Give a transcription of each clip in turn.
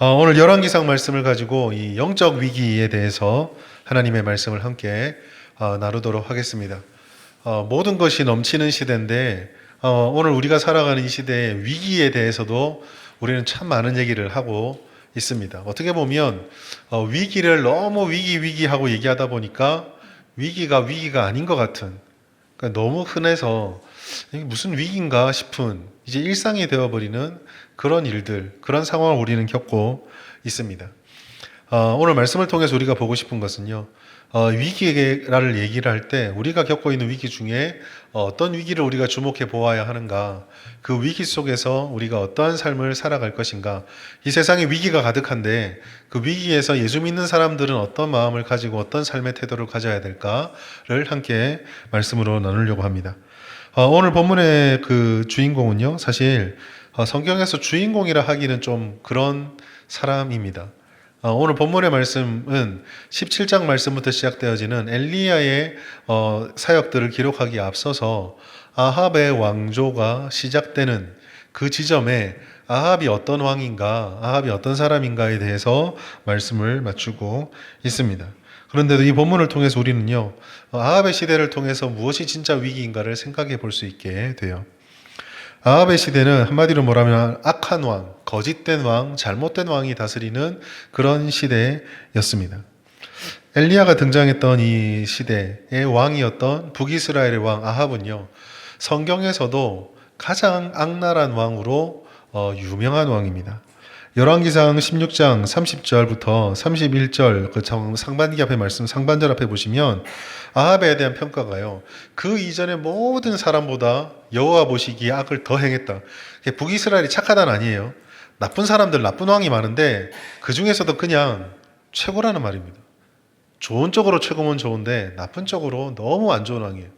오늘 열왕기상 말씀을 가지고 이 영적 위기에 대해서 하나님의 말씀을 함께 나누도록 하겠습니다. 모든 것이 넘치는 시대인데 오늘 우리가 살아가는 이 시대의 위기에 대해서도 우리는 참 많은 얘기를 하고 있습니다. 어떻게 보면 위기를 너무 위기하고 얘기하다 보니까 위기가 아닌 것 같은, 그러니까 너무 흔해서 이게 무슨 위기인가 싶은 이제 일상이 되어버리는 그런 일들, 그런 상황을 우리는 겪고 있습니다. 오늘 말씀을 통해서 우리가 보고 싶은 것은요, 위기를 얘기를 할 때 우리가 겪고 있는 위기 중에 어떤 위기를 우리가 주목해 보아야 하는가, 그 위기 속에서 우리가 어떠한 삶을 살아갈 것인가. 이 세상에 위기가 가득한데 그 위기에서 예수 믿는 사람들은 어떤 마음을 가지고 어떤 삶의 태도를 가져야 될까를 함께 말씀으로 나누려고 합니다. 오늘 본문의 그 주인공은요, 사실 성경에서 주인공이라 하기는 좀 그런 사람입니다. 오늘 본문의 말씀은 17장 말씀부터 시작되어지는 엘리야의 사역들을 기록하기에 앞서서 아합의 왕조가 시작되는 그 지점에 아합이 어떤 왕인가, 아합이 어떤 사람인가에 대해서 말씀을 맞추고 있습니다. 그런데도 이 본문을 통해서 우리는요, 아합의 시대를 통해서 무엇이 진짜 위기인가를 생각해 볼 수 있게 돼요. 아합의 시대는 한마디로 말하면 악한 왕, 거짓된 왕, 잘못된 왕이 다스리는 그런 시대였습니다. 엘리야가 등장했던 이 시대의 왕이었던 북이스라엘의 왕 아합은요, 성경에서도 가장 악랄한 왕으로 유명한 왕입니다. 열왕기상 16장 30절부터 31절 그 상반기 앞에 말씀, 상반절 앞에 보시면 아합에 대한 평가가요, 그 이전의 모든 사람보다 여호와 보시기에 악을 더 행했다. 북이스라엘이 착하다는 아니에요. 나쁜 사람들, 나쁜 왕이 많은데 그 중에서도 그냥 최고라는 말입니다. 좋은 쪽으로 최고면 좋은데 나쁜 쪽으로 너무 안 좋은 왕이에요.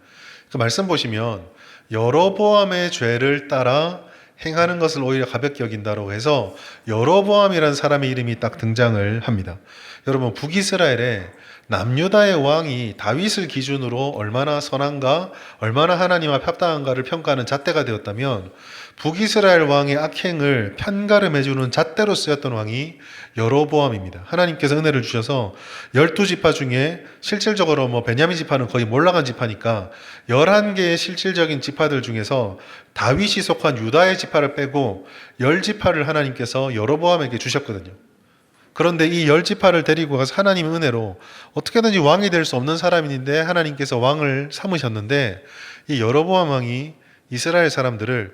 그 말씀 보시면 여로보암의 죄를 따라 행하는 것을 오히려 가볍게 여긴다고 해서 여로보암이라는 사람의 이름이 딱 등장을 합니다. 여러분, 북이스라엘에 남유다의 왕이 다윗을 기준으로 얼마나 선한가, 얼마나 하나님 앞에 합당한가를 평가하는 잣대가 되었다면 북이스라엘 왕의 악행을 편가름해주는 잣대로 쓰였던 왕이 여로보암입니다. 하나님께서 은혜를 주셔서 12지파 중에 실질적으로 베냐민 지파는 거의 몰락한 지파니까 11개의 실질적인 지파들 중에서 다윗이 속한 유다의 지파를 빼고 10지파를 하나님께서 여로보암에게 주셨거든요. 그런데 이 10지파를 데리고 가서 하나님의 은혜로 어떻게든지 왕이 될 수 없는 사람인데 하나님께서 왕을 삼으셨는데, 이 여로보암 왕이 이스라엘 사람들을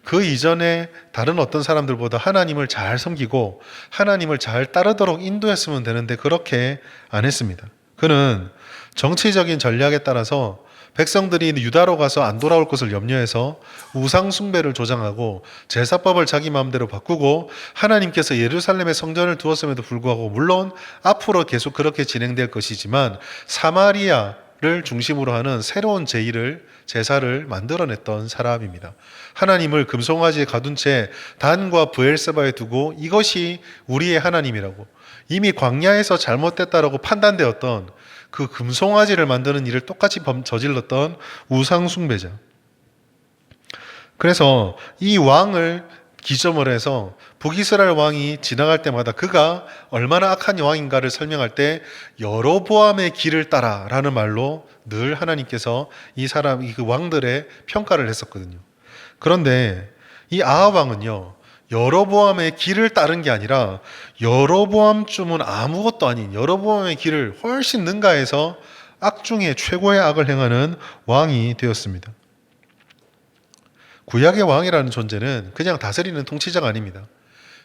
그 이전에 다른 어떤 사람들보다 하나님을 잘 섬기고 하나님을 잘 따르도록 인도했으면 되는데 그렇게 안 했습니다. 그는 정치적인 전략에 따라서 백성들이 유다로 가서 안 돌아올 것을 염려해서 우상 숭배를 조장하고 제사법을 자기 마음대로 바꾸고, 하나님께서 예루살렘에 성전을 두었음에도 불구하고 물론 앞으로 계속 그렇게 진행될 것이지만 사마리아를 중심으로 하는 새로운 제사를 만들어냈던 사람입니다. 하나님을 금송아지에 가둔 채 단과 브엘세바에 두고 이것이 우리의 하나님이라고, 이미 광야에서 잘못됐다라고 판단되었던 그 금송아지를 만드는 일을 똑같이 저질렀던 우상숭배자. 그래서 이 왕을 기점으로 해서 북이스라엘 왕이 지나갈 때마다 그가 얼마나 악한 왕인가를 설명할 때 여로보암의 길을 따라라는 말로 늘 하나님께서 그 왕들의 평가를 했었거든요. 그런데 이 아합 왕은요, 여로보암의 길을 따른 게 아니라 여로보암쯤은 아무것도 아닌 여로보암의 길을 훨씬 능가해서 악 중에 최고의 악을 행하는 왕이 되었습니다. 구약의 왕이라는 존재는 그냥 다스리는 통치자가 아닙니다.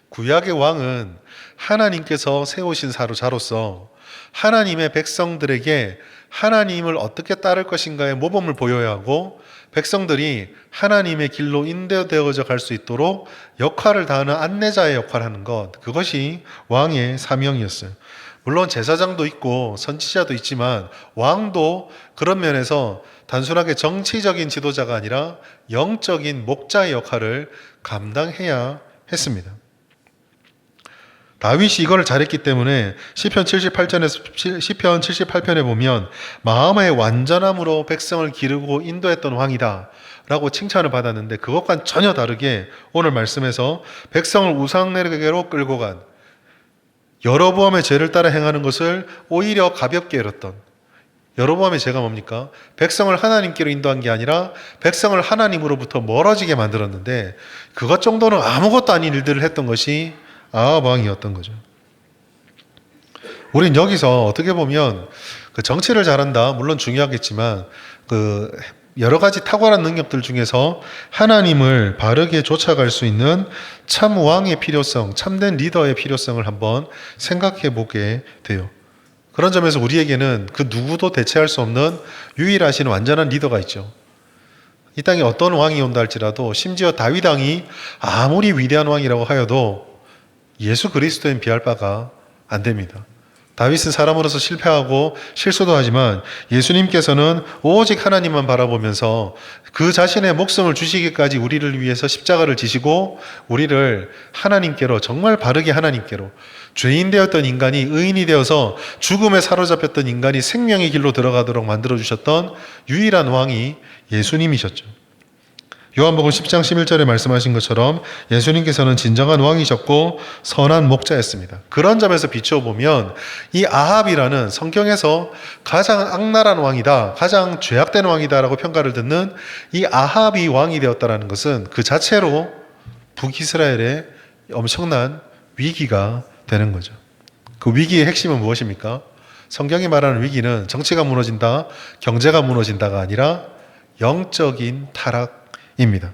구약의 왕은 하나님께서 세우신 자로서 하나님의 백성들에게 하나님을 어떻게 따를 것인가의 모범을 보여야 하고, 백성들이 하나님의 길로 인도되어져 갈 수 있도록 역할을 다하는 안내자의 역할을 하는 것, 그것이 왕의 사명이었어요. 물론 제사장도 있고 선지자도 있지만 왕도 그런 면에서 단순하게 정치적인 지도자가 아니라 영적인 목자의 역할을 감당해야 했습니다. 다윗이 이걸 잘했기 때문에 시편 78편에 보면 마음의 완전함으로 백성을 기르고 인도했던 왕이다 라고 칭찬을 받았는데, 그것과는 전혀 다르게 오늘 말씀에서 백성을 우상에게로 끌고 간, 여로보암의 죄를 따라 행하는 것을 오히려 가볍게 여겼던, 여로보암의 죄가 뭡니까? 백성을 하나님께로 인도한 게 아니라 백성을 하나님으로부터 멀어지게 만들었는데, 그것 정도는 아무것도 아닌 일들을 했던 것이 아합 왕이었던 거죠. 우린 여기서 어떻게 보면 그 정치를 잘한다, 물론 중요하겠지만 그 여러 가지 탁월한 능력들 중에서 하나님을 바르게 쫓아갈 수 있는 참 왕의 필요성, 참된 리더의 필요성을 한번 생각해 보게 돼요. 그런 점에서 우리에게는 그 누구도 대체할 수 없는 유일하신 완전한 리더가 있죠. 이 땅에 어떤 왕이 온다 할지라도, 심지어 다윗 왕이 아무리 위대한 왕이라고 하여도 예수 그리스도엔 비할 바가 안 됩니다. 다윗은 사람으로서 실패하고 실수도 하지만 예수님께서는 오직 하나님만 바라보면서 그 자신의 목숨을 주시기까지 우리를 위해서 십자가를 지시고, 우리를 하나님께로, 정말 바르게 하나님께로, 죄인 되었던 인간이 의인이 되어서 죽음에 사로잡혔던 인간이 생명의 길로 들어가도록 만들어주셨던 유일한 왕이 예수님이셨죠. 요한복음 10장 11절에 말씀하신 것처럼 예수님께서는 진정한 왕이셨고 선한 목자였습니다. 그런 점에서 비추어보면 이 아합이라는 성경에서 가장 악랄한 왕이다, 가장 죄악된 왕이다라고 평가를 듣는 이 아합이 왕이 되었다는 것은 그 자체로 북이스라엘의 엄청난 위기가 되는 거죠. 그 위기의 핵심은 무엇입니까? 성경이 말하는 위기는 정치가 무너진다, 경제가 무너진다가 아니라 영적인 타락입니다.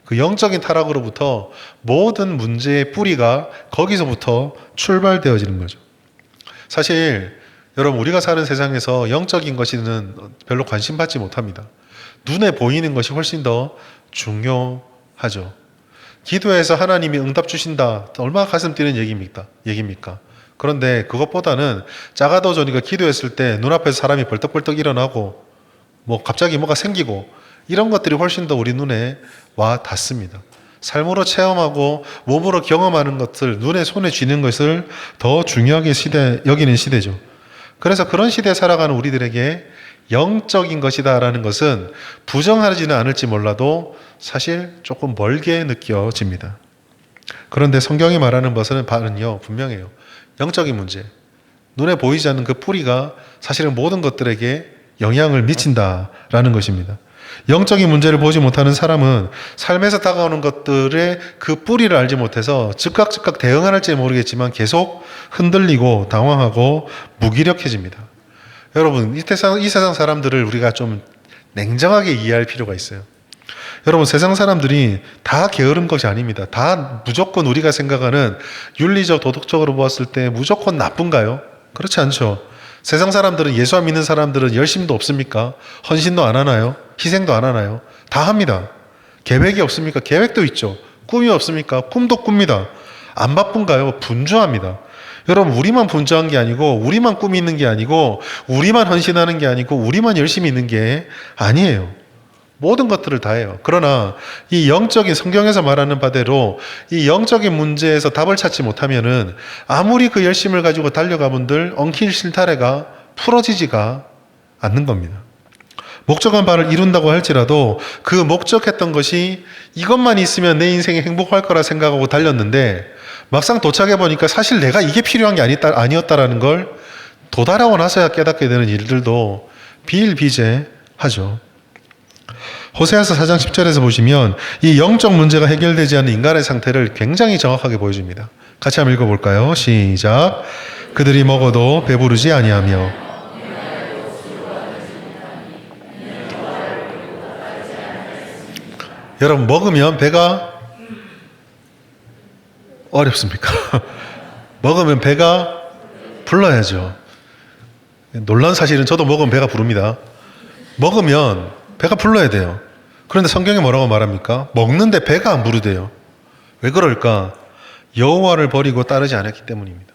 그 영적인 타락으로부터 모든 문제의 뿌리가 거기서부터 출발되어지는 거죠. 사실 여러분, 우리가 사는 세상에서 영적인 것에는 별로 관심 받지 못합니다. 눈에 보이는 것이 훨씬 더 중요하죠. 기도해서 하나님이 응답 주신다, 얼마나 가슴 뛰는 얘기입니까? 그런데 그것보다는 작아도 좋으니까 기도했을 때 눈앞에서 사람이 벌떡벌떡 일어나고 갑자기 뭐가 생기고 이런 것들이 훨씬 더 우리 눈에 와 닿습니다. 삶으로 체험하고 몸으로 경험하는 것들, 눈에 손에 쥐는 것을 더 중요하게 여기는 시대죠. 그래서 그런 시대에 살아가는 우리들에게 영적인 것이다라는 것은 부정하지는 않을지 몰라도 사실 조금 멀게 느껴집니다. 그런데 성경이 말하는 것은 분명해요. 영적인 문제, 눈에 보이지 않는 그 뿌리가 사실은 모든 것들에게 영향을 미친다라는 것입니다. 영적인 문제를 보지 못하는 사람은 삶에서 다가오는 것들의 그 뿌리를 알지 못해서 즉각 대응을 할지 모르겠지만 계속 흔들리고 당황하고 무기력해집니다. 여러분, 이 세상 사람들을 우리가 좀 냉정하게 이해할 필요가 있어요. 여러분, 세상 사람들이 다 게으른 것이 아닙니다. 다 무조건 우리가 생각하는 윤리적, 도덕적으로 보았을 때 무조건 나쁜가요? 그렇지 않죠. 세상 사람들은, 예수 안 믿는 사람들은 열심도 없습니까? 헌신도 안 하나요? 희생도 안 하나요? 다 합니다. 계획이 없습니까? 계획도 있죠. 꿈이 없습니까? 꿈도 꿉니다. 안 바쁜가요? 분주합니다. 여러분, 우리만 분주한 게 아니고, 우리만 꿈이 있는 게 아니고, 우리만 헌신하는 게 아니고, 우리만 열심히 있는 게 아니에요. 모든 것들을 다 해요. 그러나 이 영적인, 성경에서 말하는 바대로 이 영적인 문제에서 답을 찾지 못하면은 아무리 그 열심을 가지고 달려가분들 엉킬 실타래가 풀어지지가 않는 겁니다. 목적한 바를 이룬다고 할지라도 그 목적했던 것이 이것만 있으면 내 인생이 행복할 거라 생각하고 달렸는데 막상 도착해 보니까 사실 내가 이게 필요한 게 아니었다라는 걸 도달하고 나서야 깨닫게 되는 일들도 비일비재하죠. 호세아서 4장 10절에서 보시면 이 영적 문제가 해결되지 않는 인간의 상태를 굉장히 정확하게 보여줍니다. 같이 한번 읽어볼까요? 시작. 그들이 먹어도 배부르지 아니하며 여러분, 먹으면 배가 어렵습니까? 먹으면 배가 불러야죠. 놀라운 사실은 저도 먹으면 배가 부릅니다. 먹으면 배가 불러야 돼요. 그런데 성경에 뭐라고 말합니까? 먹는데 배가 안 부르대요. 왜 그럴까? 여호와를 버리고 따르지 않았기 때문입니다.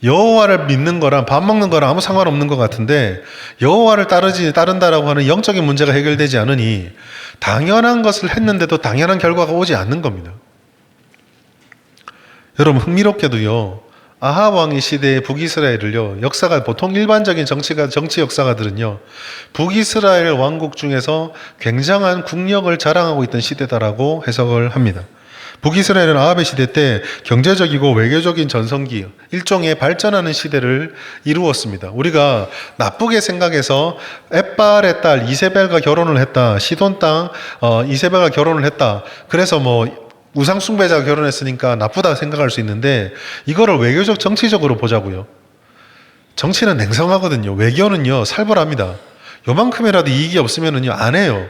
여호와를 믿는 거랑 밥 먹는 거랑 아무 상관없는 것 같은데 여호와를 따른다라고 하는 영적인 문제가 해결되지 않으니 당연한 것을 했는데도 당연한 결과가 오지 않는 겁니다. 여러분, 흥미롭게도요, 아합 왕의 시대의 북이스라엘을요, 역사가 보통 일반적인 정치 역사가들은요, 북이스라엘 왕국 중에서 굉장한 국력을 자랑하고 있던 시대다라고 해석을 합니다. 북이스라엘은 아합의 시대 때 경제적이고 외교적인 전성기, 일종의 발전하는 시대를 이루었습니다. 우리가 나쁘게 생각해서 엣발의 딸 이세벨과 결혼을 했다. 시돈 땅 이세벨과 결혼을 했다. 그래서 뭐 우상 숭배자가 결혼했으니까 나쁘다 생각할 수 있는데 이거를 외교적 정치적으로 보자고요. 정치는 냉정하거든요. 외교는요 살벌합니다. 요만큼이라도 이익이 없으면은요 안 해요.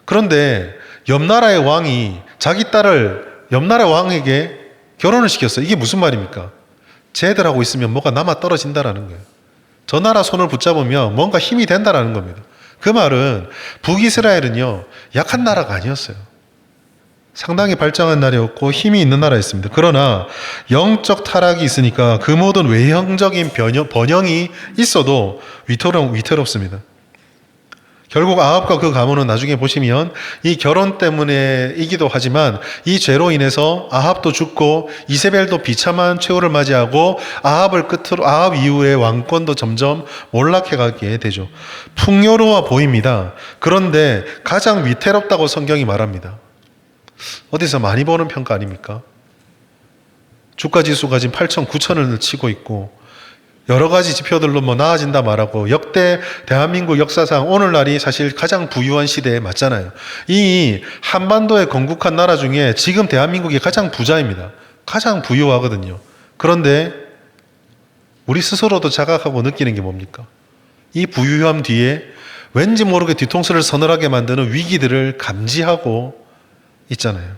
그런데 옆 나라의 왕이 자기 딸을 옆 나라 왕에게 결혼을 시켰어요. 이게 무슨 말입니까? 쟤들하고 있으면 뭐가 남아 떨어진다라는 거예요. 저 나라 손을 붙잡으면 뭔가 힘이 된다라는 겁니다. 그 말은 북이스라엘은요 약한 나라가 아니었어요. 상당히 발전한 나라였고 힘이 있는 나라였습니다. 그러나 영적 타락이 있으니까 그 모든 외형적인 번영이 있어도 위태롭습니다. 결국 아합과 그 가문은 나중에 보시면 이 결혼 때문에이기도 하지만 이 죄로 인해서 아합도 죽고 이세벨도 비참한 최후를 맞이하고 아합 이후의 왕권도 점점 몰락해 가게 되죠. 풍요로워 보입니다. 그런데 가장 위태롭다고 성경이 말합니다. 어디서 많이 보는 평가 아닙니까? 주가지수가 지금 8천, 9천을 치고 있고 여러 가지 지표들로 뭐 나아진다 말하고 역대 대한민국 역사상 오늘날이 사실 가장 부유한 시대에 맞잖아요. 이 한반도에 건국한 나라 중에 지금 대한민국이 가장 부자입니다. 가장 부유하거든요. 그런데 우리 스스로도 자각하고 느끼는 게 뭡니까? 이 부유함 뒤에 왠지 모르게 뒤통수를 서늘하게 만드는 위기들을 감지하고 있잖아요.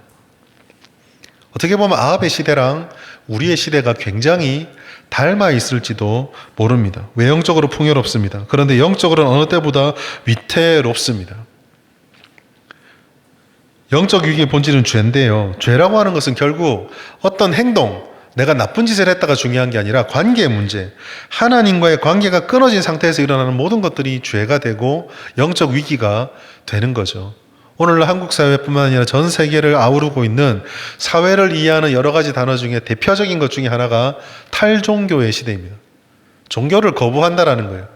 어떻게 보면 아합의 시대랑 우리의 시대가 굉장히 닮아 있을지도 모릅니다. 외형적으로 풍요롭습니다. 그런데 영적으로는 어느 때보다 위태롭습니다. 영적 위기의 본질은 죄인데요. 죄라고 하는 것은 결국 어떤 행동, 내가 나쁜 짓을 했다가 중요한 게 아니라 관계의 문제, 하나님과의 관계가 끊어진 상태에서 일어나는 모든 것들이 죄가 되고 영적 위기가 되는 거죠. 오늘날 한국 사회뿐만 아니라 전 세계를 아우르고 있는 사회를 이해하는 여러 가지 단어 중에 대표적인 것 중에 하나가 탈종교의 시대입니다. 종교를 거부한다라는 거예요.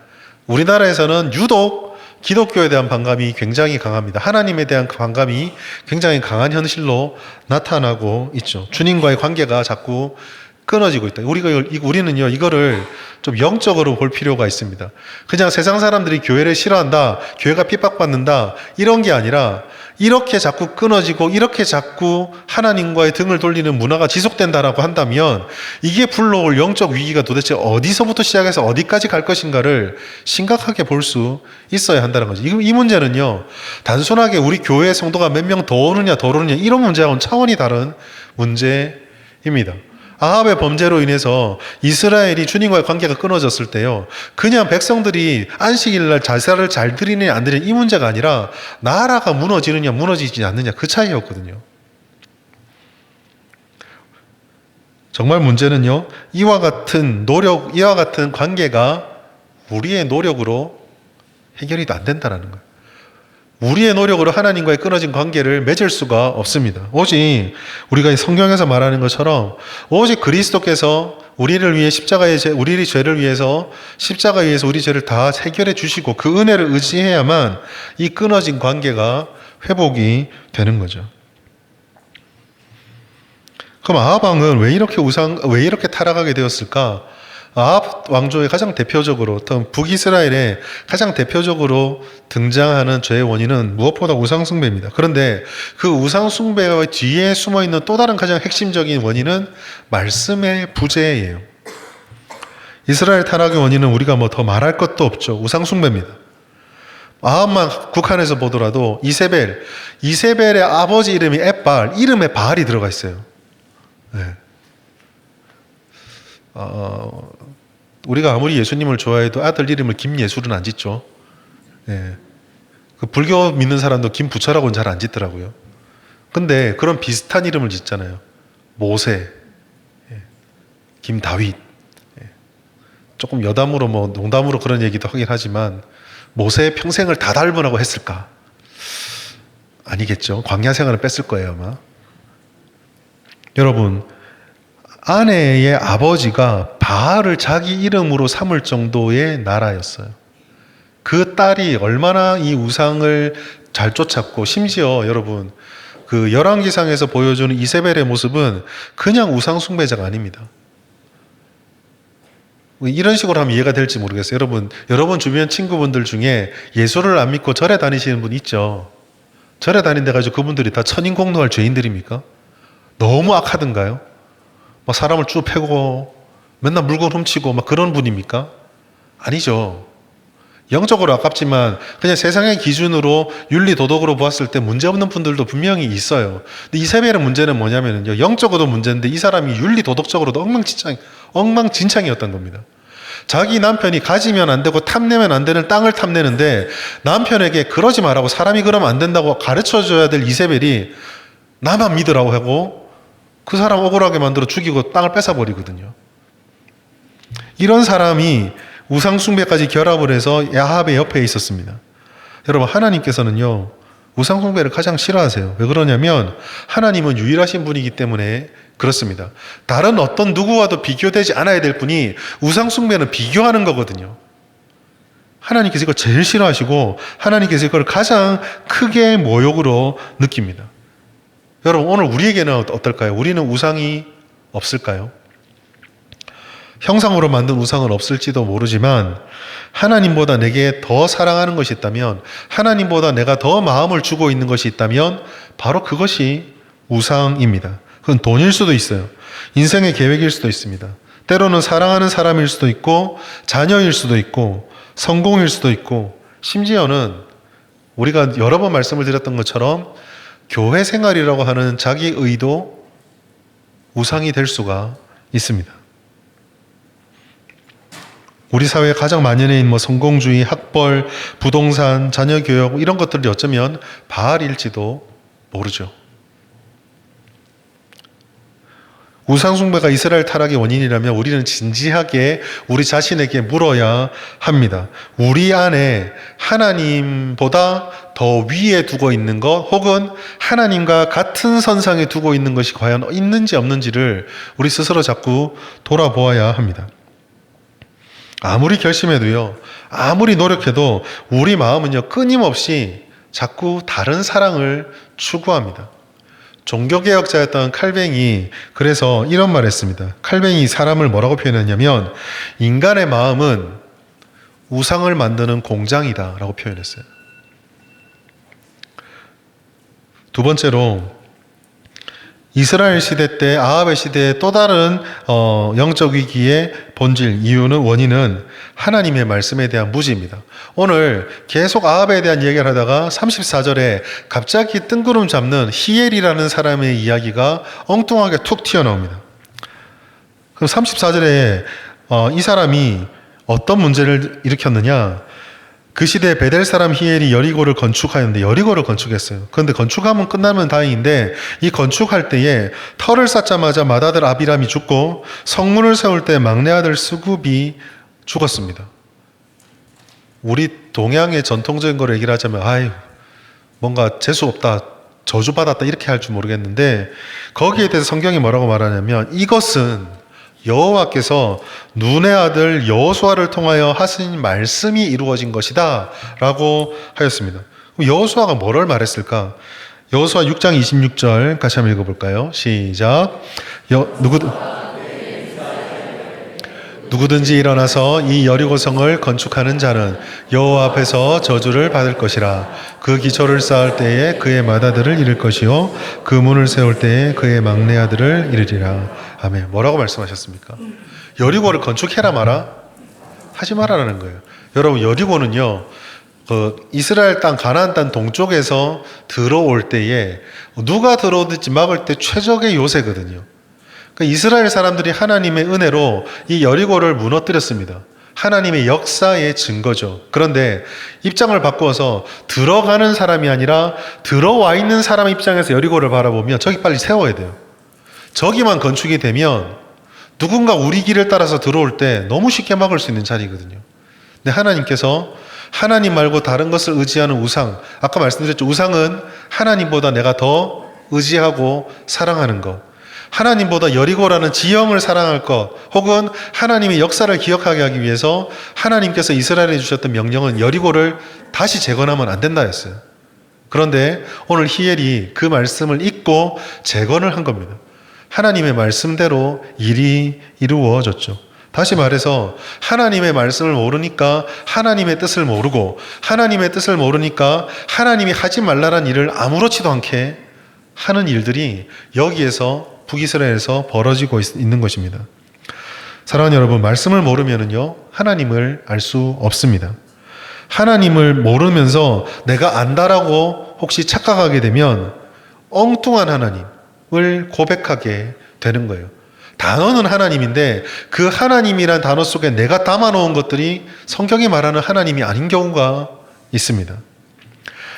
우리나라에서는 유독 기독교에 대한 반감이 굉장히 강합니다. 하나님에 대한 반감이 굉장히 강한 현실로 나타나고 있죠. 주님과의 관계가 자꾸 끊어지고 있다. 우리는요, 이거를 좀 영적으로 볼 필요가 있습니다. 그냥 세상 사람들이 교회를 싫어한다, 교회가 핍박받는다, 이런 게 아니라 이렇게 자꾸 끊어지고 이렇게 자꾸 하나님과의 등을 돌리는 문화가 지속된다라고 한다면 이게 불러올 영적 위기가 도대체 어디서부터 시작해서 어디까지 갈 것인가를 심각하게 볼 수 있어야 한다는 거죠. 이 문제는요, 단순하게 우리 교회 성도가 몇 명 더 오느냐 덜 오느냐 이런 문제와는 차원이 다른 문제입니다. 아합의 범죄로 인해서 이스라엘이 주님과의 관계가 끊어졌을 때요, 그냥 백성들이 안식일날 제사를 잘 드리느냐 안 드리느냐 이 문제가 아니라 나라가 무너지느냐 무너지지 않느냐 그 차이였거든요. 정말 문제는요, 이와 같은 관계가 우리의 노력으로 해결이 안 된다는 거예요. 우리의 노력으로 하나님과의 끊어진 관계를 맺을 수가 없습니다. 오직 우리가 성경에서 말하는 것처럼 오직 그리스도께서 우리의 죄를 위해서 십자가에 의해서 우리 죄를 다 해결해 주시고 그 은혜를 의지해야만 이 끊어진 관계가 회복이 되는 거죠. 그럼 아합 왕은 왜 이렇게 타락하게 되었을까? 아합 왕조의 가장 대표적으로 어떤 북이스라엘의 가장 대표적으로 등장하는 죄의 원인은 무엇보다 우상숭배입니다. 그런데 그 우상숭배의 뒤에 숨어있는 또 다른 가장 핵심적인 원인은 말씀의 부재예요. 이스라엘 타락의 원인은 우리가 뭐 더 말할 것도 없죠. 우상숭배입니다. 아합만 국한해서 보더라도 이세벨의 아버지 이름이 엣발, 이름에 바알이 들어가 있어요. 네. 우리가 아무리 예수님을 좋아해도 아들 이름을 김예술은 안 짓죠. 예. 그 불교 믿는 사람도 김부처라고는 잘 안 짓더라고요. 근데 그런 비슷한 이름을 짓잖아요. 모세, 예. 김다윗. 예. 조금 여담으로 농담으로 그런 얘기도 하긴 하지만 모세의 평생을 다 닮으라고 했을까? 아니겠죠. 광야 생활을 뺐을 거예요 아마. 여러분, 아내의 아버지가 바알을 자기 이름으로 삼을 정도의 나라였어요. 그 딸이 얼마나 이 우상을 잘 쫓았고, 심지어 여러분, 그 열왕기상에서 보여주는 이세벨의 모습은 그냥 우상 숭배자가 아닙니다. 이런 식으로 하면 이해가 될지 모르겠어요. 여러분 주변 친구분들 중에 예수를 안 믿고 절에 다니시는 분 있죠? 절에 다닌데 가지고 그분들이 다 천인공노할 죄인들입니까? 너무 악하던가요? 막 사람을 쭉 패고 맨날 물건 훔치고 막 그런 분입니까? 아니죠. 영적으로 아깝지만 그냥 세상의 기준으로 윤리 도덕으로 보았을 때 문제없는 분들도 분명히 있어요. 근데 이세벨의 문제는 뭐냐면요, 영적으로도 문제인데 이 사람이 윤리 도덕적으로도 엉망진창이었던 겁니다. 자기 남편이 가지면 안 되고 탐내면 안 되는 땅을 탐내는데 남편에게 그러지 말라고, 사람이 그러면 안 된다고 가르쳐줘야 될 이세벨이 나만 믿으라고 하고 그 사람 억울하게 만들어 죽이고 땅을 뺏어버리거든요. 이런 사람이 우상숭배까지 결합을 해서 야합의 옆에 있었습니다. 여러분, 하나님께서는요, 우상숭배를 가장 싫어하세요. 왜 그러냐면 하나님은 유일하신 분이기 때문에 그렇습니다. 다른 어떤 누구와도 비교되지 않아야 될 분이 우상숭배는 비교하는 거거든요. 하나님께서 이걸 제일 싫어하시고 하나님께서 이걸 가장 크게 모욕으로 느낍니다. 여러분, 오늘 우리에게는 어떨까요? 우리는 우상이 없을까요? 형상으로 만든 우상은 없을지도 모르지만 하나님보다 내게 더 사랑하는 것이 있다면, 하나님보다 내가 더 마음을 주고 있는 것이 있다면 바로 그것이 우상입니다. 그건 돈일 수도 있어요. 인생의 계획일 수도 있습니다. 때로는 사랑하는 사람일 수도 있고 자녀일 수도 있고 성공일 수도 있고, 심지어는 우리가 여러 번 말씀을 드렸던 것처럼 교회 생활이라고 하는 자기 의도 우상이 될 수가 있습니다. 우리 사회에 가장 만연해 있는 성공주의, 학벌, 부동산, 자녀 교육, 이런 것들이 어쩌면 바알일지도 모르죠. 우상숭배가 이스라엘 타락의 원인이라면 우리는 진지하게 우리 자신에게 물어야 합니다. 우리 안에 하나님보다 더 위에 두고 있는 것, 혹은 하나님과 같은 선상에 두고 있는 것이 과연 있는지 없는지를 우리 스스로 자꾸 돌아보아야 합니다. 아무리 결심해도요, 아무리 노력해도 우리 마음은요, 끊임없이 자꾸 다른 사랑을 추구합니다. 종교개혁자였던 칼뱅이 그래서 이런 말 했습니다. 칼뱅이 사람을 뭐라고 표현했냐면, 인간의 마음은 우상을 만드는 공장이다 라고 표현했어요. 두 번째로, 이스라엘 시대 때, 아합의 시대의 또 다른 영적 위기의 본질, 원인은 하나님의 말씀에 대한 무지입니다. 오늘 계속 아합에 대한 얘기를 하다가 34절에 갑자기 뜬구름 잡는 히엘이라는 사람의 이야기가 엉뚱하게 툭 튀어나옵니다. 그럼 34절에 이 사람이 어떤 문제를 일으켰느냐? 그 시대에 베델 사람 히엘이 여리고를 건축하였는데, 여리고를 건축했어요. 그런데 건축하면 끝나면 다행인데, 이 건축할 때에 터를 쌓자마자 맏아들 아비람이 죽고 성문을 세울 때 막내 아들 스굽이 죽었습니다. 우리 동양의 전통적인 걸 얘기를 하자면, 아유, 뭔가 재수 없다, 저주받았다, 이렇게 할 줄 모르겠는데, 거기에 대해서 성경이 뭐라고 말하냐면, 이것은 여호와께서 눈의 아들 여호수아를 통하여 하신 말씀이 이루어진 것이다 라고 하였습니다. 여호수아가 뭐를 말했을까? 여호수아 6장 26절 같이 한번 읽어볼까요? 시작. 누구든지 일어나서 이 여리고성을 건축하는 자는 여호와 앞에서 저주를 받을 것이라. 그 기초를 쌓을 때에 그의 맏아들을 잃을 것이요 그 문을 세울 때에 그의 막내 아들을 잃으리라. 아멘. 뭐라고 말씀하셨습니까? 여리고를 건축해라 마라? 하지 말라는 거예요. 여러분, 여리고는요, 이스라엘 땅, 가나안 땅 동쪽에서 들어올 때에 누가 들어오든지 막을 때 최적의 요새거든요. 이스라엘 사람들이 하나님의 은혜로 이 여리고를 무너뜨렸습니다. 하나님의 역사의 증거죠. 그런데 입장을 바꾸어서 들어가는 사람이 아니라 들어와 있는 사람 입장에서 여리고를 바라보면 저기 빨리 세워야 돼요. 저기만 건축이 되면 누군가 우리 길을 따라서 들어올 때 너무 쉽게 막을 수 있는 자리거든요. 근데 하나님께서 하나님 말고 다른 것을 의지하는 우상, 아까 말씀드렸죠. 우상은 하나님보다 내가 더 의지하고 사랑하는 것, 하나님보다 여리고라는 지형을 사랑할 것, 혹은 하나님의 역사를 기억하게 하기 위해서 하나님께서 이스라엘에 주셨던 명령은 여리고를 다시 재건하면 안 된다 했어요. 그런데 오늘 히엘이 그 말씀을 잊고 재건을 한 겁니다. 하나님의 말씀대로 일이 이루어졌죠. 다시 말해서 하나님의 말씀을 모르니까 하나님의 뜻을 모르고, 하나님의 뜻을 모르니까 하나님이 하지 말라는 일을 아무렇지도 않게 하는 일들이 여기에서 북이스라엘에서 벌어지고 있는 것입니다. 사랑하는 여러분, 말씀을 모르면요 하나님을 알 수 없습니다. 하나님을 모르면서 내가 안다라고 혹시 착각하게 되면 엉뚱한 하나님을 고백하게 되는 거예요. 단어는 하나님인데 그 하나님이란 단어 속에 내가 담아놓은 것들이 성경이 말하는 하나님이 아닌 경우가 있습니다.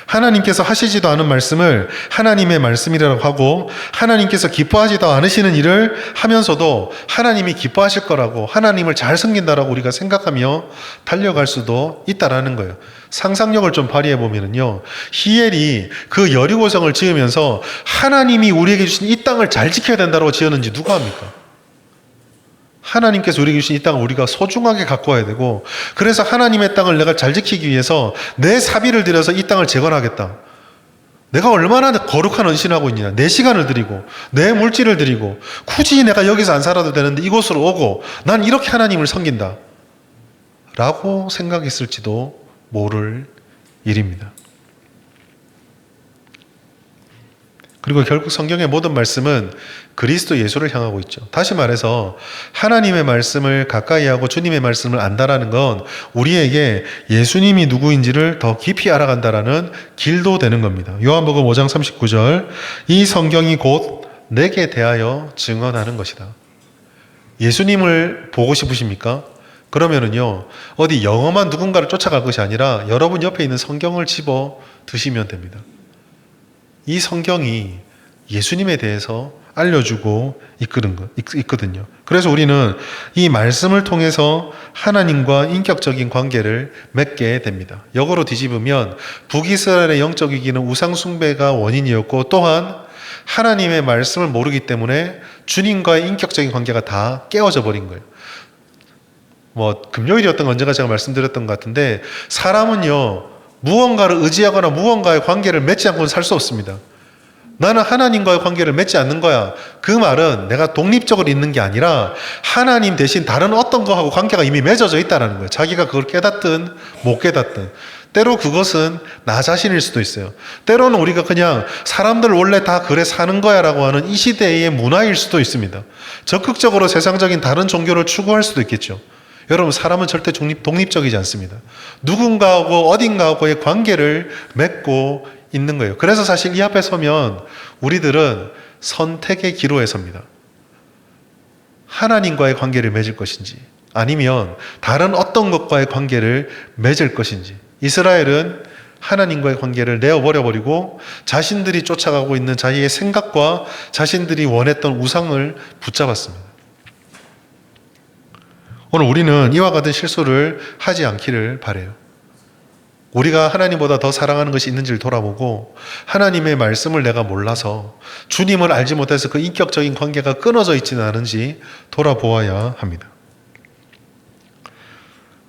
하나님께서 하시지도 않은 말씀을 하나님의 말씀이라고 하고, 하나님께서 기뻐하지도 않으시는 일을 하면서도 하나님이 기뻐하실 거라고, 하나님을 잘 섬긴다라고 우리가 생각하며 달려갈 수도 있다라는 거예요. 상상력을 좀 발휘해 보면은요, 히엘이 그 여리고성을 지으면서 하나님이 우리에게 주신 이 땅을 잘 지켜야 된다고 지었는지 누가 합니까? 하나님께서 우리에게 주신 이 땅을 우리가 소중하게 갖고 와야 되고, 그래서 하나님의 땅을 내가 잘 지키기 위해서 내 사비를 들여서 이 땅을 재건하겠다. 내가 얼마나 거룩한 헌신하고 있냐. 내 시간을 드리고 내 물질을 드리고 굳이 내가 여기서 안 살아도 되는데 이곳으로 오고 난 이렇게 하나님을 섬긴다 라고 생각했을지도 모를 일입니다. 그리고 결국 성경의 모든 말씀은 그리스도 예수를 향하고 있죠. 다시 말해서 하나님의 말씀을 가까이 하고 주님의 말씀을 안다라는 건 우리에게 예수님이 누구인지를 더 깊이 알아간다라는 길도 되는 겁니다. 요한복음 5장 39절, 이 성경이 곧 내게 대하여 증언하는 것이다. 예수님을 보고 싶으십니까? 그러면은요, 어디 영험한 누군가를 쫓아갈 것이 아니라 여러분 옆에 있는 성경을 집어 드시면 됩니다. 이 성경이 예수님에 대해서 알려주고 있거든요. 그래서 우리는 이 말씀을 통해서 하나님과 인격적인 관계를 맺게 됩니다. 역으로 뒤집으면 북이스라엘의 영적 위기는 우상 숭배가 원인이었고, 또한 하나님의 말씀을 모르기 때문에 주님과의 인격적인 관계가 다 깨어져 버린 거예요. 금요일이었던 건 언젠가 제가 말씀드렸던 것 같은데, 사람은요 무언가를 의지하거나 무언가의 관계를 맺지 않고는 살 수 없습니다. 나는 하나님과의 관계를 맺지 않는 거야. 그 말은 내가 독립적으로 있는 게 아니라 하나님 대신 다른 어떤 거하고 관계가 이미 맺어져 있다는 거예요. 자기가 그걸 깨닫든 못 깨닫든. 때로 그것은 나 자신일 수도 있어요. 때로는 우리가 그냥 사람들 원래 다 그래 사는 거야 라고 하는 이 시대의 문화일 수도 있습니다. 적극적으로 세상적인 다른 종교를 추구할 수도 있겠죠. 여러분, 사람은 절대 독립적이지 않습니다. 누군가하고 어딘가하고의 관계를 맺고 있는 거예요. 그래서 사실 이 앞에 서면 우리들은 선택의 기로에 섭니다. 하나님과의 관계를 맺을 것인지 아니면 다른 어떤 것과의 관계를 맺을 것인지. 이스라엘은 하나님과의 관계를 내어버려버리고 자신들이 쫓아가고 있는 자기의 생각과 자신들이 원했던 우상을 붙잡았습니다. 오늘 우리는 이와 같은 실수를 하지 않기를 바라요. 우리가 하나님보다 더 사랑하는 것이 있는지를 돌아보고, 하나님의 말씀을 내가 몰라서 주님을 알지 못해서 그 인격적인 관계가 끊어져 있지는 않은지 돌아보아야 합니다.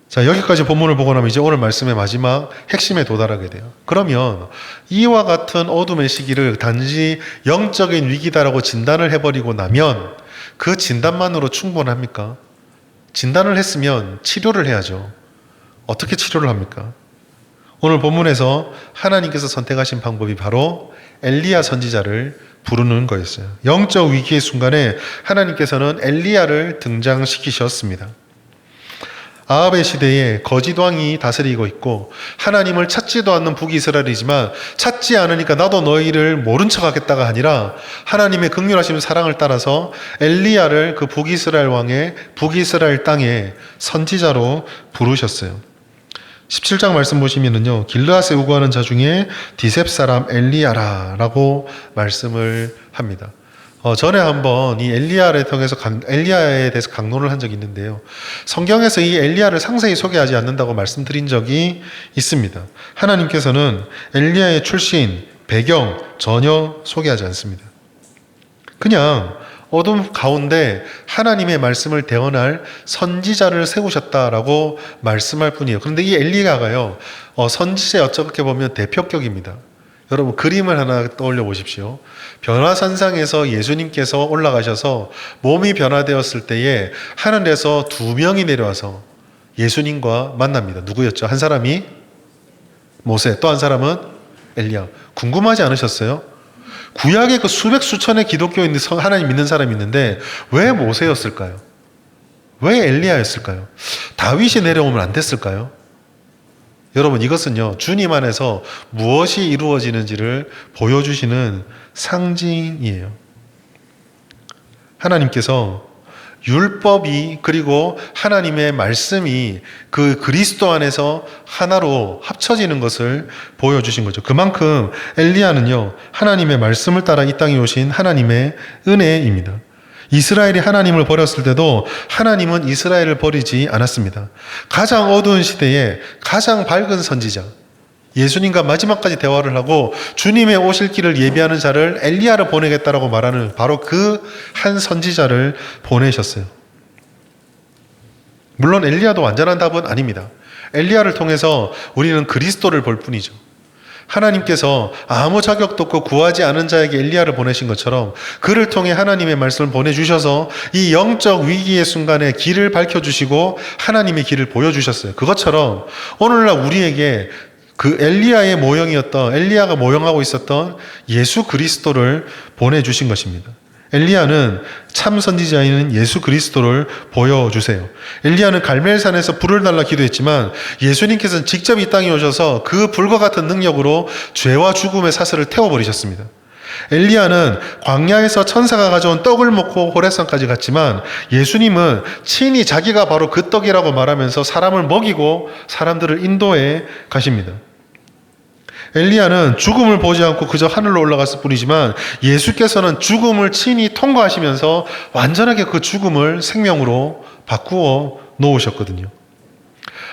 자, 여기까지 본문을 보고 나면 이제 오늘 말씀의 마지막 핵심에 도달하게 돼요. 그러면 이와 같은 어둠의 시기를 단지 영적인 위기다라고 진단을 해버리고 나면 그 진단만으로 충분합니까? 진단을 했으면 치료를 해야죠. 어떻게 치료를 합니까? 오늘 본문에서 하나님께서 선택하신 방법이 바로 엘리야 선지자를 부르는 거였어요. 영적 위기의 순간에 하나님께서는 엘리야를 등장시키셨습니다. 아합의 시대에 거짓 왕이 다스리고 있고 하나님을 찾지도 않는 북이스라엘이지만, 찾지 않으니까 나도 너희를 모른 척하겠다가 아니라 하나님의 긍휼하심 사랑을 따라서 엘리야를 그 북이스라엘 왕의 북이스라엘 땅에 선지자로 부르셨어요. 17장 말씀 보시면은요, 길르앗에 우거하는 자 중에 디셉 사람 엘리야라라고 말씀을 합니다. 전에 한번 이 엘리야에 대해서 강론을 한 적이 있는데요. 성경에서 이 엘리야를 상세히 소개하지 않는다고 말씀드린 적이 있습니다. 하나님께서는 엘리야의 출신, 배경 전혀 소개하지 않습니다. 그냥 어둠 가운데 하나님의 말씀을 대언할 선지자를 세우셨다라고 말씀할 뿐이에요. 그런데 이 엘리야가요, 선지자의 어떻게 보면 대표격입니다. 여러분 그림을 하나 떠올려 보십시오. 변화산상에서 예수님께서 올라가셔서 몸이 변화되었을 때에 하늘에서 두 명이 내려와서 예수님과 만납니다. 누구였죠? 한 사람이 모세, 또 한 사람은 엘리야. 궁금하지 않으셨어요? 구약에 그 수백 수천의 기독교인 하나님 믿는 사람이 있는데 왜 모세였을까요? 왜 엘리야였을까요? 다윗이 내려오면 안 됐을까요? 여러분 이것은요 주님 안에서 무엇이 이루어지는지를 보여주시는 상징이에요. 하나님께서 율법이 그리고 하나님의 말씀이 그 그리스도 안에서 하나로 합쳐지는 것을 보여주신 거죠. 그만큼 엘리야는요 하나님의 말씀을 따라 이 땅에 오신 하나님의 은혜입니다. 이스라엘이 하나님을 버렸을 때도 하나님은 이스라엘을 버리지 않았습니다. 가장 어두운 시대에 가장 밝은 선지자, 예수님과 마지막까지 대화를 하고 주님의 오실 길을 예비하는 자를 엘리야를 보내겠다라고 말하는 바로 그 한 선지자를 보내셨어요. 물론 엘리야도 완전한 답은 아닙니다. 엘리야를 통해서 우리는 그리스도를 볼 뿐이죠. 하나님께서 아무 자격도 없고 구하지 않은 자에게 엘리야를 보내신 것처럼 그를 통해 하나님의 말씀을 보내주셔서 이 영적 위기의 순간에 길을 밝혀주시고 하나님의 길을 보여주셨어요. 그것처럼 오늘날 우리에게 그 엘리야의 모형이었던, 엘리야가 모형하고 있었던 예수 그리스도를 보내주신 것입니다. 엘리야는 참 선지자인 예수 그리스도를 보여주세요. 엘리야는 갈멜산에서 불을 달라 기도했지만 예수님께서는 직접 이 땅에 오셔서 그 불과 같은 능력으로 죄와 죽음의 사슬을 태워버리셨습니다. 엘리야는 광야에서 천사가 가져온 떡을 먹고 호레산까지 갔지만 예수님은 친히 자기가 바로 그 떡이라고 말하면서 사람을 먹이고 사람들을 인도해 가십니다. 엘리야는 죽음을 보지 않고 그저 하늘로 올라갔을 뿐이지만 예수께서는 죽음을 친히 통과하시면서 완전하게 그 죽음을 생명으로 바꾸어 놓으셨거든요.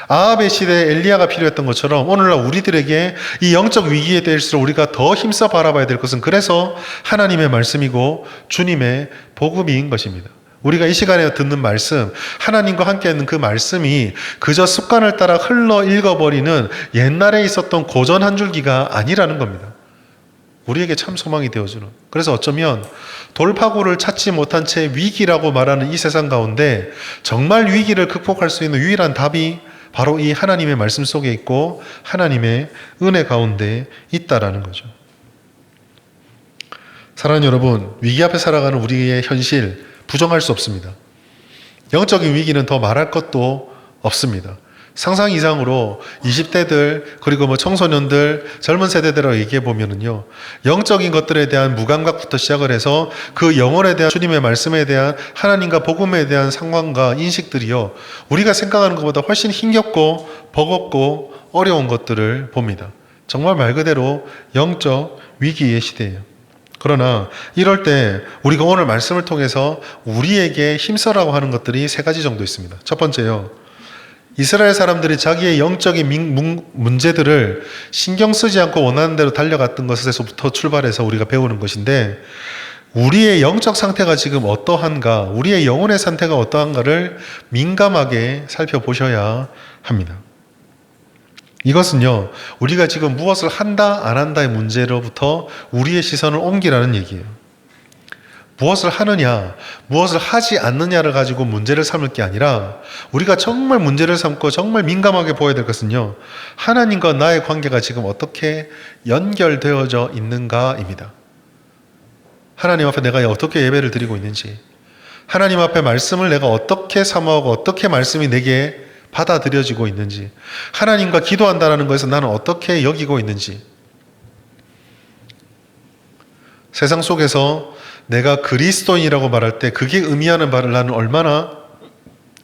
아합의 시대에 엘리야가 필요했던 것처럼 오늘날 우리들에게 이 영적 위기에 대해서 우리가 더 힘써 바라봐야 될 것은 그래서 하나님의 말씀이고 주님의 복음인 것입니다. 우리가 이 시간에 듣는 말씀, 하나님과 함께 있는 그 말씀이 그저 습관을 따라 흘러 읽어버리는 옛날에 있었던 고전 한 줄기가 아니라는 겁니다. 우리에게 참 소망이 되어주는. 그래서 어쩌면 돌파구를 찾지 못한 채 위기라고 말하는 이 세상 가운데 정말 위기를 극복할 수 있는 유일한 답이 바로 이 하나님의 말씀 속에 있고 하나님의 은혜 가운데 있다라는 거죠. 사랑하는 여러분, 위기 앞에 살아가는 우리의 현실 부정할 수 없습니다. 영적인 위기는 더 말할 것도 없습니다. 상상 이상으로 20대들 그리고 청소년들 젊은 세대들하고 얘기해 보면은요 영적인 것들에 대한 무감각부터 시작을 해서 그 영혼에 대한 주님의 말씀에 대한 하나님과 복음에 대한 상관과 인식들이요 우리가 생각하는 것보다 훨씬 힘겹고 버겁고 어려운 것들을 봅니다. 정말 말 그대로 영적 위기의 시대예요. 그러나 이럴 때 우리가 오늘 말씀을 통해서 우리에게 힘써라고 하는 것들이 세 가지 정도 있습니다. 첫 번째요. 이스라엘 사람들이 자기의 영적인 문제들을 신경 쓰지 않고 원하는 대로 달려갔던 것에서부터 출발해서 우리가 배우는 것인데 우리의 영적 상태가 지금 어떠한가, 우리의 영혼의 상태가 어떠한가를 민감하게 살펴보셔야 합니다. 이것은요, 우리가 지금 무엇을 한다, 안 한다의 문제로부터 우리의 시선을 옮기라는 얘기예요. 무엇을 하느냐, 무엇을 하지 않느냐를 가지고 문제를 삼을 게 아니라 우리가 정말 문제를 삼고 정말 민감하게 보아야 될 것은요, 하나님과 나의 관계가 지금 어떻게 연결되어져 있는가입니다. 하나님 앞에 내가 어떻게 예배를 드리고 있는지, 하나님 앞에 말씀을 내가 어떻게 사모하고 어떻게 말씀이 내게 받아들여지고 있는지, 하나님과 기도한다는 것에서 나는 어떻게 여기고 있는지, 세상 속에서 내가 그리스도인이라고 말할 때 그게 의미하는 바를 나는 얼마나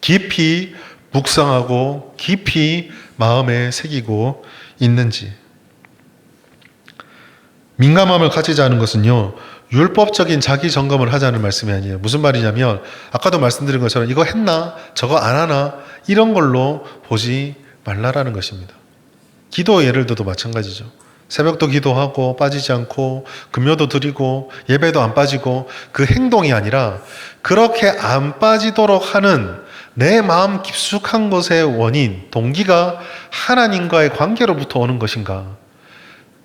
깊이 묵상하고 깊이 마음에 새기고 있는지. 민감함을 가지자는 것은요, 율법적인 자기 점검을 하자는 말씀이 아니에요. 무슨 말이냐면 아까도 말씀드린 것처럼 이거 했나? 저거 안 하나? 이런 걸로 보지 말라라는 것입니다. 기도 예를 들어도 마찬가지죠. 새벽도 기도하고 빠지지 않고 금요도 드리고 예배도 안 빠지고 그 행동이 아니라 그렇게 안 빠지도록 하는 내 마음 깊숙한 것의 원인, 동기가 하나님과의 관계로부터 오는 것인가?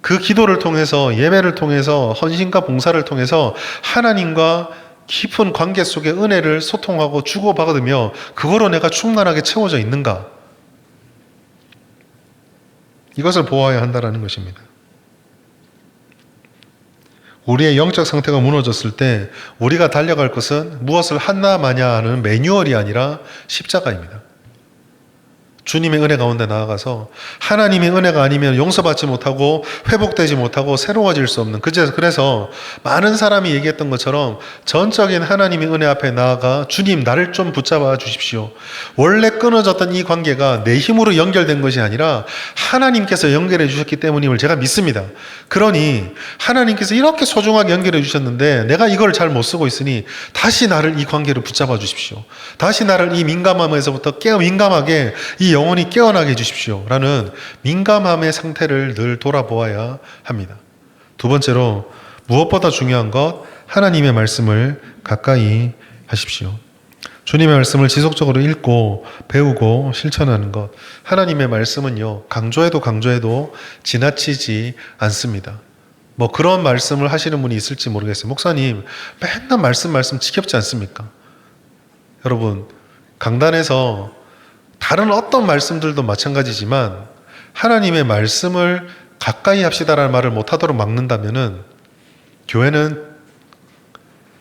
그 기도를 통해서, 예배를 통해서, 헌신과 봉사를 통해서 하나님과 깊은 관계 속에 은혜를 소통하고 주고받으며 그거로 내가 충만하게 채워져 있는가? 이것을 보아야 한다는 것입니다. 우리의 영적 상태가 무너졌을 때 우리가 달려갈 것은 무엇을 하나 마냐 하는 매뉴얼이 아니라 십자가입니다. 주님의 은혜 가운데 나아가서 하나님의 은혜가 아니면 용서받지 못하고 회복되지 못하고 새로워질 수 없는, 그래서 많은 사람이 얘기했던 것처럼 전적인 하나님의 은혜 앞에 나아가 주님 나를 좀 붙잡아 주십시오. 원래 끊어졌던 이 관계가 내 힘으로 연결된 것이 아니라 하나님께서 연결해 주셨기 때문임을 제가 믿습니다. 그러니 하나님께서 이렇게 소중하게 연결해 주셨는데 내가 이걸 잘 못 쓰고 있으니 다시 나를 이 관계로 붙잡아 주십시오. 다시 나를 이 민감함에서부터 민감하게 이 영혼이 깨어나게 해주십시오 라는 민감함의 상태를 늘 돌아보아야 합니다. 두 번째로, 무엇보다 중요한 것, 하나님의 말씀을 가까이 하십시오. 주님의 말씀을 지속적으로 읽고 배우고 실천하는 것. 하나님의 말씀은요, 강조해도 지나치지 않습니다. 뭐 그런 말씀을 하시는 분이 있을지 모르겠어요. 목사님 맨날 말씀 지겹지 않습니까? 여러분, 강단에서 다른 어떤 말씀들도 마찬가지지만 하나님의 말씀을 가까이 합시다라는 말을 못하도록 막는다면은 교회는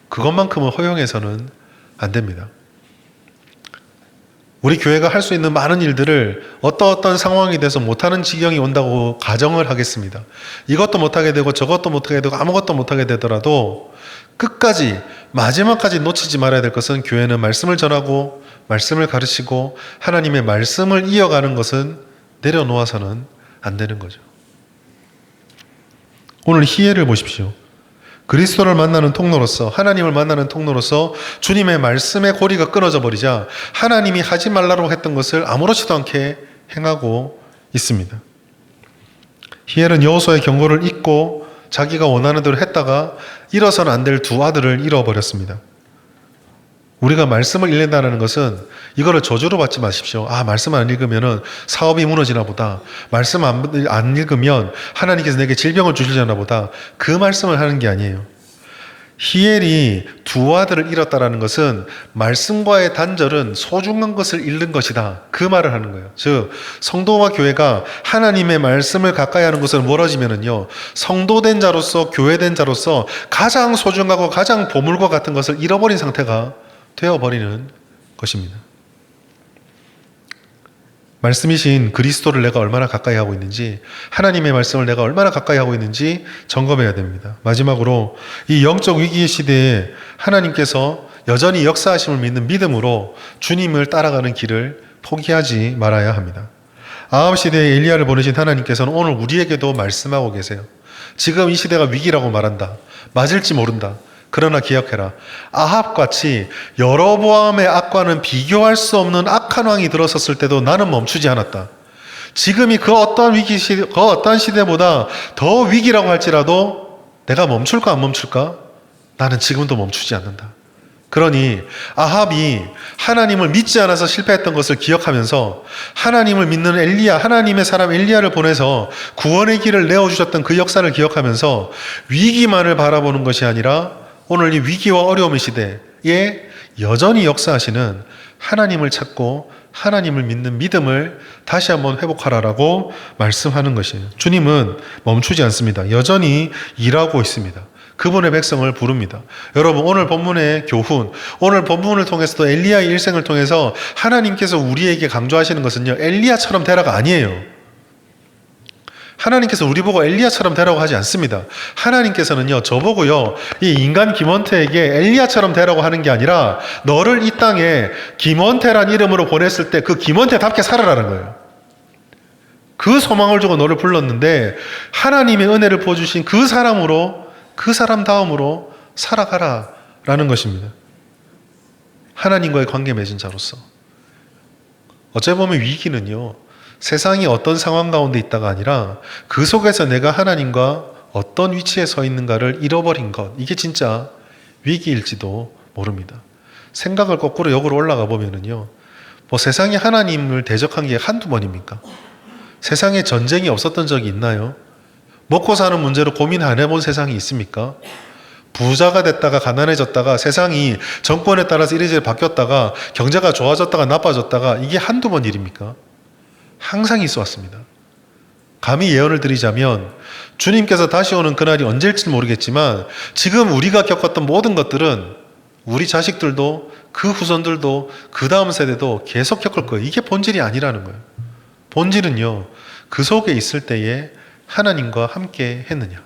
그것만큼은 허용해서는 안 됩니다. 우리 교회가 할 수 있는 많은 일들을 어떤 상황이 돼서 못하는 지경이 온다고 가정을 하겠습니다. 이것도 못하게 되고 저것도 못하게 되고 아무것도 못하게 되더라도 끝까지 마지막까지 놓치지 말아야 될 것은, 교회는 말씀을 전하고 말씀을 가르치고 하나님의 말씀을 이어가는 것은 내려놓아서는 안 되는 거죠. 오늘 희애를 보십시오. 그리스도를 만나는 통로로서, 하나님을 만나는 통로로서 주님의 말씀의 고리가 끊어져 버리자 하나님이 하지 말라고 했던 것을 아무렇지도 않게 행하고 있습니다. 히엘은 여호수아의 경고를 잊고 자기가 원하는 대로 했다가 잃어서는 안 될 두 아들을 잃어버렸습니다. 우리가 말씀을 읽는다는 것은 이거를 저주로 받지 마십시오. 말씀 안 읽으면 사업이 무너지나 보다. 말씀 안 읽으면 하나님께서 내게 질병을 주시려나 보다. 그 말씀을 하는 게 아니에요. 히엘이 두 아들을 잃었다는 것은 말씀과의 단절은 소중한 것을 잃는 것이다. 그 말을 하는 거예요. 즉, 성도와 교회가 하나님의 말씀을 가까이 하는 것을 멀어지면은요, 성도된 자로서, 교회된 자로서 가장 소중하고 가장 보물과 같은 것을 잃어버린 상태가 되어버리는 것입니다. 말씀이신 그리스도를 내가 얼마나 가까이 하고 있는지, 하나님의 말씀을 내가 얼마나 가까이 하고 있는지 점검해야 됩니다. 마지막으로, 이 영적 위기 시대에 하나님께서 여전히 역사하심을 믿는 믿음으로 주님을 따라가는 길을 포기하지 말아야 합니다. 아합 시대에 엘리야를 보내신 하나님께서는 오늘 우리에게도 말씀하고 계세요. 지금 이 시대가 위기라고 말한다. 맞을지 모른다. 그러나 기억해라. 아합같이 여로보암의 악과는 비교할 수 없는 악한 왕이 들어섰을 때도 나는 멈추지 않았다. 지금이 그 어떠한 시대보다 더 위기라고 할지라도 내가 멈출까 안 멈출까? 나는 지금도 멈추지 않는다. 그러니 아합이 하나님을 믿지 않아서 실패했던 것을 기억하면서 하나님을 믿는 엘리야, 하나님의 사람 엘리야를 보내서 구원의 길을 내어주셨던 그 역사를 기억하면서 위기만을 바라보는 것이 아니라 오늘 이 위기와 어려움의 시대에 여전히 역사하시는 하나님을 찾고 하나님을 믿는 믿음을 다시 한번 회복하라라고 말씀하는 것이에요. 주님은 멈추지 않습니다. 여전히 일하고 있습니다. 그분의 백성을 부릅니다. 여러분, 오늘 본문의 교훈, 오늘 본문을 통해서도 엘리야의 일생을 통해서 하나님께서 우리에게 강조하시는 것은요, 엘리야처럼 되라가 아니에요. 하나님께서 우리 보고 엘리야처럼 되라고 하지 않습니다. 하나님께서는요, 저보고요, 이 인간 김원태에게 엘리야처럼 되라고 하는 게 아니라 너를 이 땅에 김원태란 이름으로 보냈을 때 그 김원태답게 살아라는 거예요. 그 소망을 주고 너를 불렀는데 하나님의 은혜를 부어주신 그 사람으로, 그 사람 다음으로 살아가라라는 것입니다. 하나님과의 관계 맺은 자로서. 어찌 보면 위기는요, 세상이 어떤 상황 가운데 있다가 아니라 그 속에서 내가 하나님과 어떤 위치에 서 있는가를 잃어버린 것, 이게 진짜 위기일지도 모릅니다. 생각을 거꾸로 역으로 올라가 보면은요, 뭐 세상에 하나님을 대적한 게 한두 번입니까? 세상에 전쟁이 없었던 적이 있나요? 먹고 사는 문제로 고민 안 해본 세상이 있습니까? 부자가 됐다가 가난해졌다가 세상이 정권에 따라서 이리저리 바뀌었다가 경제가 좋아졌다가 나빠졌다가 이게 한두 번 일입니까? 항상 있어 왔습니다. 감히 예언을 드리자면 주님께서 다시 오는 그날이 언제일지 모르겠지만 지금 우리가 겪었던 모든 것들은 우리 자식들도 그 후손들도 그 다음 세대도 계속 겪을 거예요. 이게 본질이 아니라는 거예요. 본질은요, 그 속에 있을 때에 하나님과 함께 했느냐.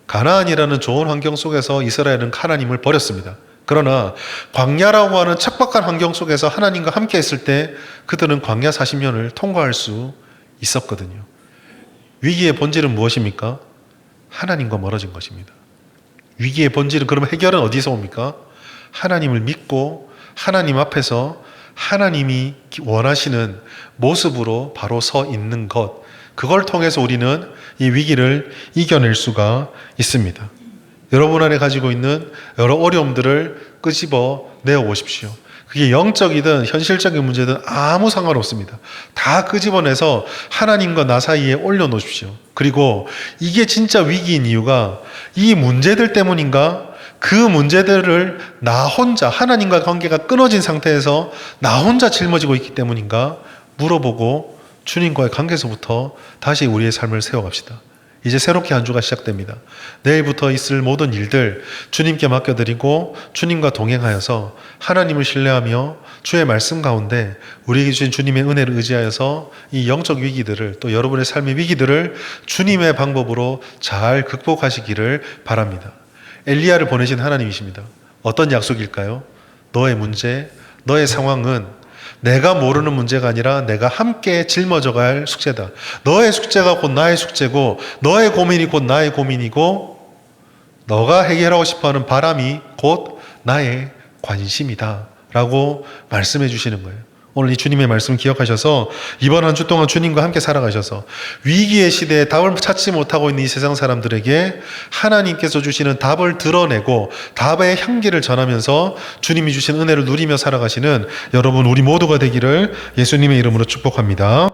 가나안이라는 좋은 환경 속에서 이스라엘은 하나님을 버렸습니다. 그러나 광야라고 하는 척박한 환경 속에서 하나님과 함께 했을 때 그들은 광야 40년을 통과할 수 있었거든요. 위기의 본질은 무엇입니까? 하나님과 멀어진 것입니다. 위기의 본질은 그럼 해결은 어디서 옵니까? 하나님을 믿고 하나님 앞에서 하나님이 원하시는 모습으로 바로 서 있는 것, 그걸 통해서 우리는 이 위기를 이겨낼 수가 있습니다. 여러분 안에 가지고 있는 여러 어려움들을 끄집어 내어 보십시오. 그게 영적이든 현실적인 문제든 아무 상관없습니다. 다 끄집어내서 하나님과 나 사이에 올려놓으십시오. 그리고 이게 진짜 위기인 이유가 이 문제들 때문인가? 그 문제들을 나 혼자 하나님과 관계가 끊어진 상태에서 나 혼자 짊어지고 있기 때문인가? 물어보고 주님과의 관계에서부터 다시 우리의 삶을 세워갑시다. 이제 새롭게 한 주가 시작됩니다. 내일부터 있을 모든 일들 주님께 맡겨드리고 주님과 동행하여서 하나님을 신뢰하며 주의 말씀 가운데 우리에게 주신 주님의 은혜를 의지하여서 이 영적 위기들을 또 여러분의 삶의 위기들을 주님의 방법으로 잘 극복하시기를 바랍니다. 엘리야를 보내신 하나님이십니다. 어떤 약속일까요? 너의 문제, 너의 상황은 내가 모르는 문제가 아니라 내가 함께 짊어져 갈 숙제다. 너의 숙제가 곧 나의 숙제고 너의 고민이 곧 나의 고민이고 너가 해결하고 싶어하는 바람이 곧 나의 관심이다 라고 말씀해 주시는 거예요. 오늘 이 주님의 말씀 기억하셔서 이번 한 주 동안 주님과 함께 살아가셔서 위기의 시대에 답을 찾지 못하고 있는 이 세상 사람들에게 하나님께서 주시는 답을 드러내고 답의 향기를 전하면서 주님이 주신 은혜를 누리며 살아가시는 여러분 우리 모두가 되기를 예수님의 이름으로 축복합니다.